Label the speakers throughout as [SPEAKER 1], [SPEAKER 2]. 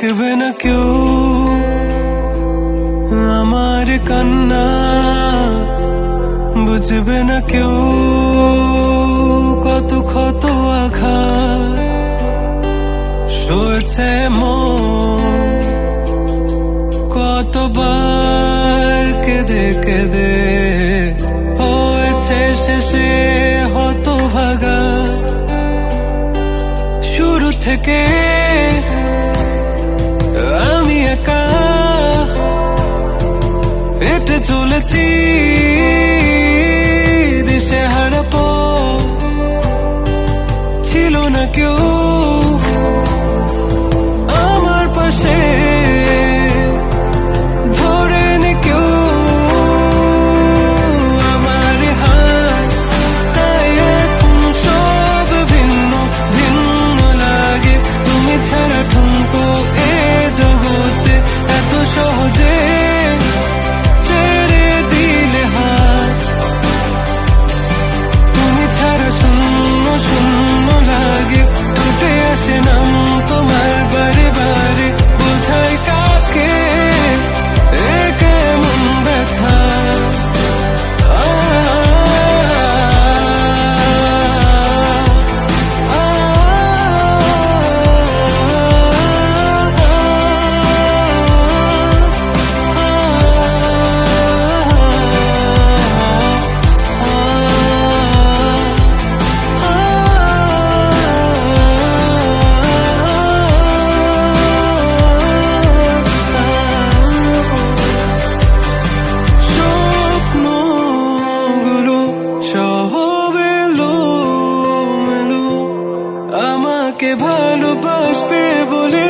[SPEAKER 1] দেখবে না কেউ আমার কান্না, বুঝবে না কেউ কত ক্ষত আঘাত সয়েছে মন, কতবার কেঁদে কেঁদে হয়েছে শেষে হতভাগা। শুরু থেকে আমি একা হেঁটে চলেছি দিশেহারা পথ, ছিল না কেউ আমার পাশে ধরে নে কেউ আমার হাত, তাই এখন সব ভিন্ন ভিন্ন লাগে। তুমি ছাড়া ঠুনকো এ জগতে এত সহজে ছেড়ে দিলে হাত, তুমি ছাড়া শূন্য শূন্য লাগে। টুটে আসে নাম তোমার বারে বারে, বোঝাই কাকে এ কেমন ব্যথা। আমাকে ভালোবাসবে বলে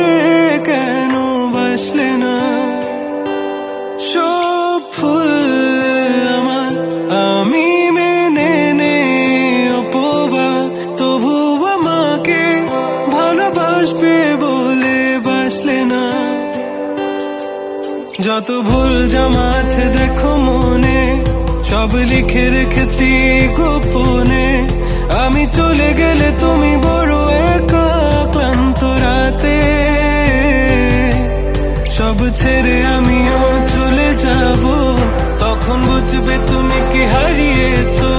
[SPEAKER 1] কেন বাসলে না? সব ফুল আমার আমি মেনে নে অপবাদ, তবু আমাকে ভালোবাসবে বলে বাসলে না। যত ভুল জামা আছে দেখো মনে, সব লিখে রেখেছি গোপনে। আমি চলে গেলে তুমি বড় একা ক্লান্ত রাতে, সব ছেড়ে আমিও চলে যাব, তখন বুঝবে তুমি কি হারিয়েছো।